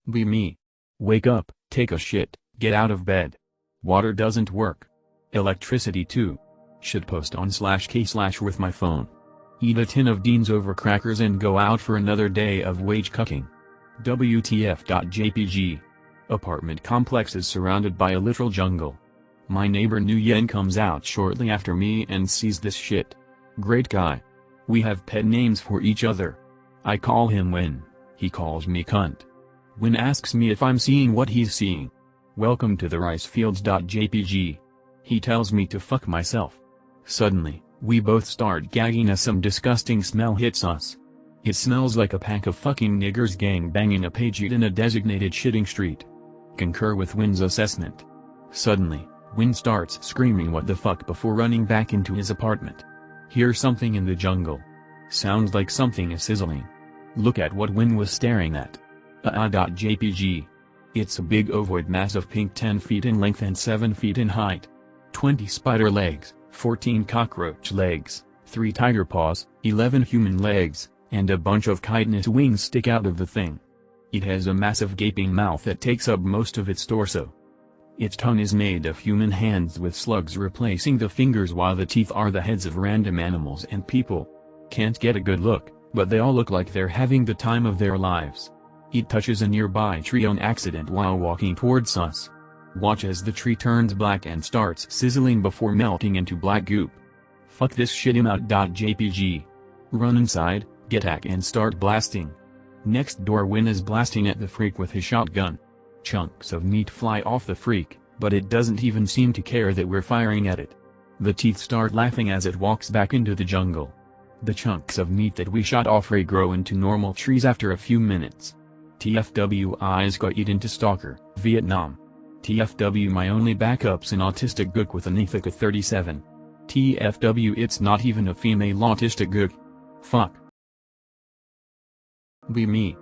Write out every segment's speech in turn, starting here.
Be me. Wake up, take a shit, get out of bed. Water doesn't work. Electricity too. Should post on /k/ with my phone. Eat a tin of Dean's over crackers and go out for another day of wage cucking. WTF.jpg. Apartment complex is surrounded by a literal jungle. My neighbor Nguyen comes out shortly after me and sees this shit. Great guy. We have pet names for each other. I call him Win, he calls me cunt. Win asks me if I'm seeing what he's seeing. Welcome to the ricefields.jpg. He tells me to fuck myself. Suddenly, we both start gagging as some disgusting smell hits us. It smells like a pack of fucking niggers gang banging a page in a designated shitting street. Concur with Win's assessment. Suddenly, Win starts screaming what the fuck before running back into his apartment. Hear something in the jungle. Sounds like something is sizzling. Look at what Win was staring at. .jpg. It's a big ovoid mass of pink 10 feet in length and 7 feet in height. 20 spider legs, 14 cockroach legs, 3 tiger paws, 11 human legs, and a bunch of chitinous wings stick out of the thing. It has a massive gaping mouth that takes up most of its torso. Its tongue is made of human hands with slugs replacing the fingers while the teeth are the heads of random animals and people. Can't get a good look, but they all look like they're having the time of their lives. It touches a nearby tree on accident while walking towards us. Watch as the tree turns black and starts sizzling before melting into black goop. Fuck this shit him out.jpg. Run inside, get hack and start blasting. Next door Win is blasting at the freak with his shotgun. Chunks of meat fly off the freak, but it doesn't even seem to care that we're firing at it. The teeth start laughing as it walks back into the jungle. The chunks of meat that we shot off regrow into normal trees after a few minutes. TFW eyes got eat into Stalker, Vietnam. TFW my only backup's an autistic gook with an Ithaca 37. TFW it's not even a female autistic gook. Fuck. Be me.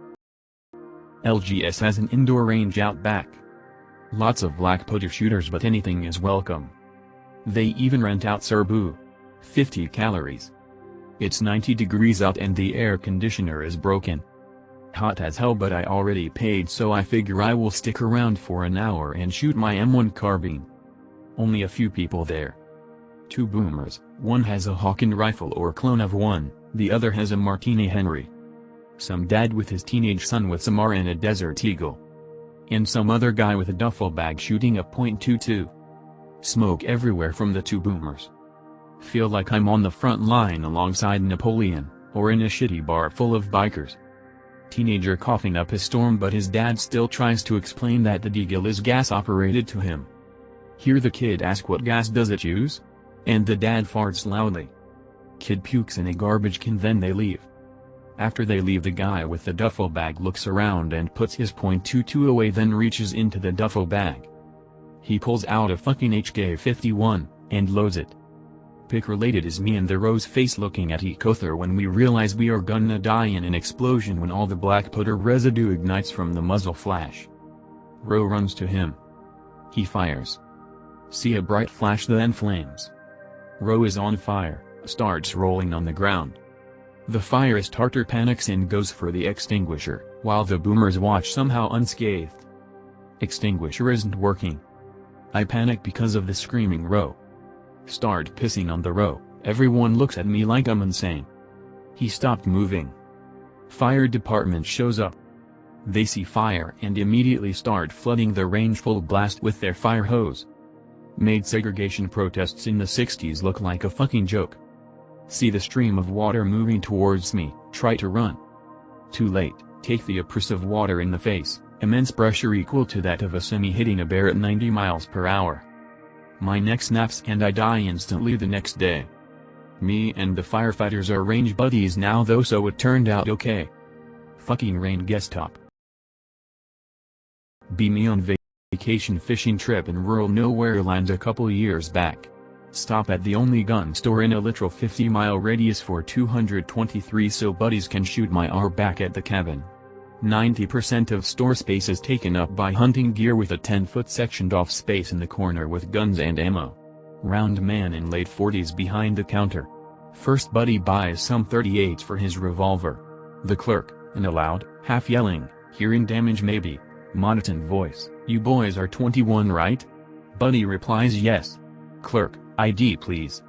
LGS has an indoor range out back. Lots of black putter shooters but anything is welcome. They even rent out Serbu. 50 calories. It's 90 degrees out and the air conditioner is broken. Hot as hell but I already paid so I figure I will stick around for an hour and shoot my M1 carbine. Only a few people there. 2 boomers, one has a Hawken rifle or clone of one, the other has a Martini Henry. Some dad with his teenage son with some R and a Desert Eagle. And some other guy with a duffel bag shooting a .22. Smoke everywhere from the 2 boomers. Feel like I'm on the front line alongside Napoleon, or in a shitty bar full of bikers. Teenager coughing up a storm but his dad still tries to explain that the Deagle is gas operated to him. Hear the kid ask what gas does it use? And the dad farts loudly. Kid pukes in a garbage can then they leave. After they leave the guy with the duffel bag looks around and puts his .22 away then reaches into the duffel bag. He pulls out a fucking HK-51, and loads it. Pic related is me and the rose face looking at each other when we realize we are gonna die in an explosion when all the black putter residue ignites from the muzzle flash. Ro runs to him. He fires. See a bright flash then flames. Ro is on fire, starts rolling on the ground. The fire starter panics and goes for the extinguisher, while the boomers watch somehow unscathed. Extinguisher isn't working. I panic because of the screaming Ro. Start pissing on the Ro, everyone looks at me like I'm insane. He stopped moving. Fire department shows up. They see fire and immediately start flooding the range full blast with their fire hose. Made segregation protests in the 60s look like a fucking joke. See the stream of water moving towards me, try to run. Too late, take the oppressive water in the face, immense pressure equal to that of a semi hitting a bear at 90 miles per hour. My neck snaps and I die instantly the next day. Me and the firefighters are range buddies now though so it turned out okay. Fucking rain guest top. Be me on vacation fishing trip in rural nowhere land a couple years back. Stop at the only gun store in a literal 50-mile radius for 223 so buddies can shoot my R back at the cabin. 90% of store space is taken up by hunting gear with a 10-foot sectioned off space in the corner with guns and ammo. Round man in late 40s behind the counter. First buddy buys some 38s for his revolver. The clerk, in a loud, half yelling, hearing damage maybe, Monotone voice. You boys are 21, right? Buddy replies yes. Clerk, ID please.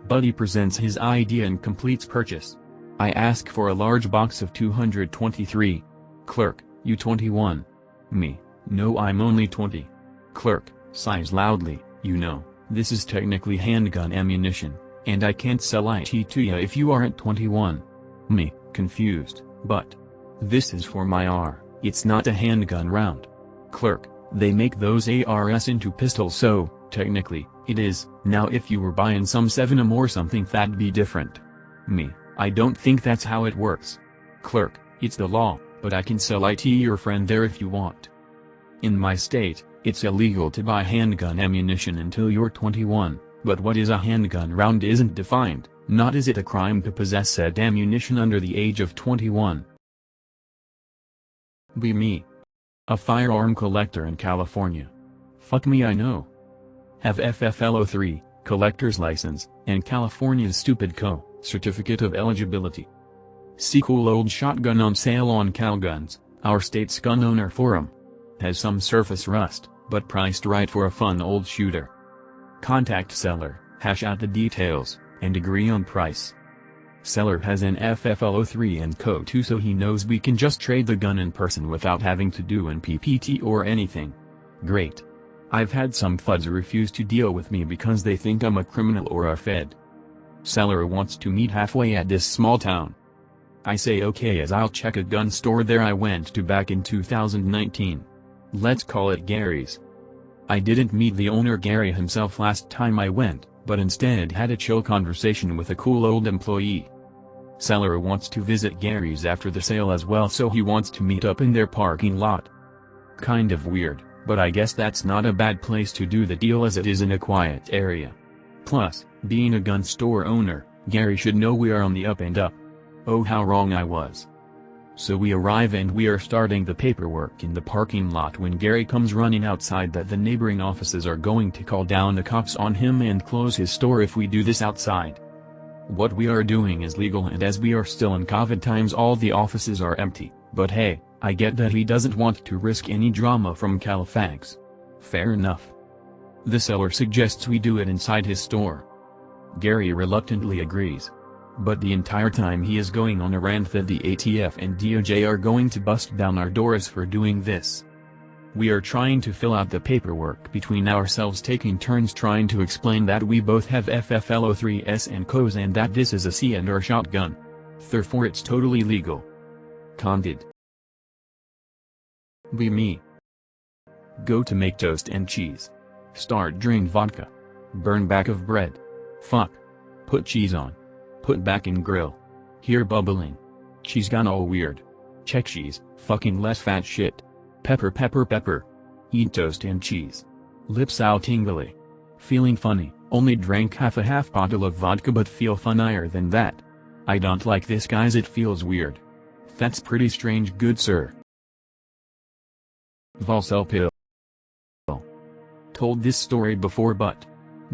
Buddy presents his ID and completes purchase. I ask for a large box of 223. Clerk, you 21? Me, no, I'm only 20. Clerk, sighs loudly, you know, this is technically handgun ammunition, and I can't sell it to you if you aren't 21. Me, confused, but this is for my R, it's not a handgun round. Clerk, they make those ARs into pistols, so, technically, it is. Now if you were buying some 7mm or something, that'd be different. Me, I don't think that's how it works. Clerk, it's the law, but I can sell it to your friend there if you want. In my state, it's illegal to buy handgun ammunition until you're 21, but what is a handgun round isn't defined, not is it a crime to possess said ammunition under the age of 21. Be me. A firearm collector in California. Fuck me, I know. Have FFL03, collector's license, and California's Stupid Co. certificate of eligibility. See cool old shotgun on sale on CalGuns, our state's gun owner forum. Has some surface rust, but priced right for a fun old shooter. Contact seller, hash out the details, and agree on price. Seller has an FFL03 and Co. too, so he knows we can just trade the gun in person without having to do an PPT or anything. Great. I've had some FUDs refuse to deal with me because they think I'm a criminal or a fed. Seller wants to meet halfway at this small town. I say okay, as I'll check a gun store there I went to back in 2019. Let's call it Gary's. I didn't meet the owner Gary himself last time I went, but instead had a chill conversation with a cool old employee. Seller wants to visit Gary's after the sale as well, so he wants to meet up in their parking lot. Kind of weird, but I guess that's not a bad place to do the deal as it is in a quiet area. Plus, being a gun store owner, Gary should know we are on the up and up. Oh, how wrong I was. So we arrive and we are starting the paperwork in the parking lot when Gary comes running outside that the neighboring offices are going to call down the cops on him and close his store if we do this outside. What we are doing is legal, and as we are still in COVID times all the offices are empty, but hey, I get that he doesn't want to risk any drama from Califax. Fair enough. The seller suggests we do it inside his store. Gary reluctantly agrees. But the entire time he is going on a rant that the ATF and DOJ are going to bust down our doors for doing this. We are trying to fill out the paperwork between ourselves, taking turns trying to explain that we both have FFL03s and COs and that this is a C&R shotgun. Therefore it's totally legal. Candid. Be me. Go to make toast and cheese. Start drink vodka. Burn back of bread. Fuck. Put cheese on. Put back in grill. Hear bubbling. Cheese gone all weird. Check cheese, fucking less fat shit. Pepper pepper pepper. Eat toast and cheese. Lips out tingly. Feeling funny, only drank half bottle of vodka but feel funnier than that. I don't like this guys, it feels weird. That's pretty strange good sir. Volcel pill. Told this story before but.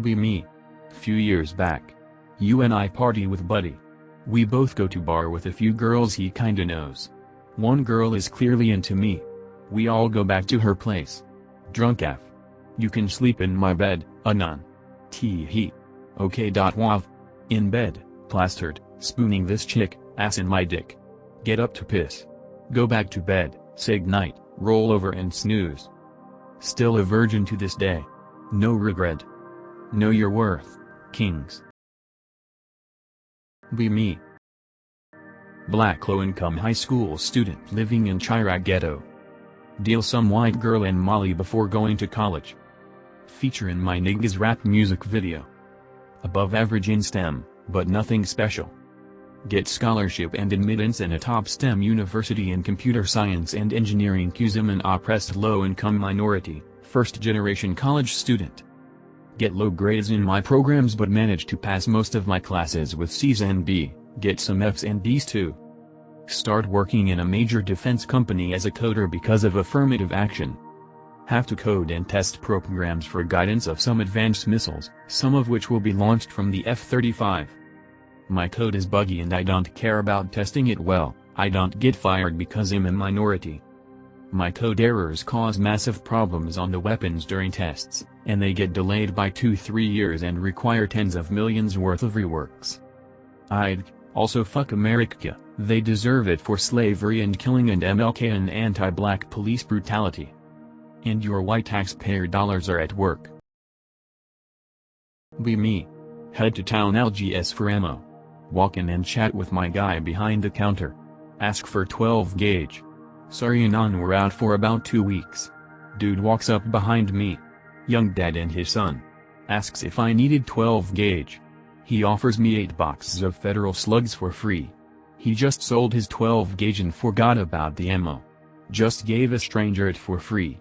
Be me. Few years back. You and I party with buddy. We both go to bar with a few girls he kinda knows. One girl is clearly into me. We all go back to her place. Drunk af. You can sleep in my bed, anon. Tee-hee. Okay. Wav. In bed, plastered, spooning this chick, ass in my dick. Get up to piss. Go back to bed, say goodnight, roll over and snooze. Still a virgin to this day. No regret. Know your worth, kings. Be me. Black low-income high school student living in Chirac ghetto. Deal some white girl and Molly before going to college. Feature in my niggas rap music video. Above average in STEM, but nothing special. Get scholarship and admittance in a top STEM university in computer science and engineering. QSM an oppressed low-income minority, first-generation college student. Get low grades in my programs but manage to pass most of my classes with C's and B, get some F's and D's too. Start working in a major defense company as a coder because of affirmative action. Have to code and test programs for guidance of some advanced missiles, some of which will be launched from the F-35. My code is buggy and I don't care about testing it well. I don't get fired because I'm a minority. My code errors cause massive problems on the weapons during tests, and they get delayed by 2-3 years and require tens of millions worth of reworks. I'd also fuck America, they deserve it for slavery and killing and MLK and anti-black police brutality. And your white taxpayer dollars are at work. Be me. Head to town LGS for ammo. Walk in and chat with my guy behind the counter. Ask for 12 gauge. Sorry non, we're out for about 2 weeks. Dude walks up behind me. Young dad and his son. Asks if I needed 12 gauge. He offers me 8 boxes of federal slugs for free. He just sold his 12 gauge and forgot about the ammo. Just gave a stranger it for free.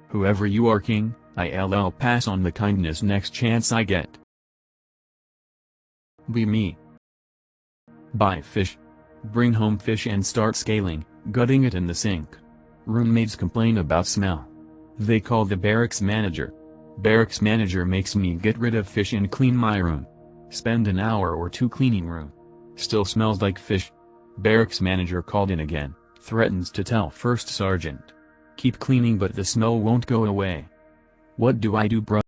Whoever you are, king, I'll pass on the kindness next chance I get. Be me. Buy fish. Bring home fish and start scaling, gutting it in the sink. Roommates complain about smell. They call the barracks manager. Barracks manager makes me get rid of fish and clean my room. Spend an hour or 2 cleaning room. Still smells like fish. Barracks manager called in again, threatens to tell first sergeant. Keep cleaning but the smell won't go away. What do I do, bro?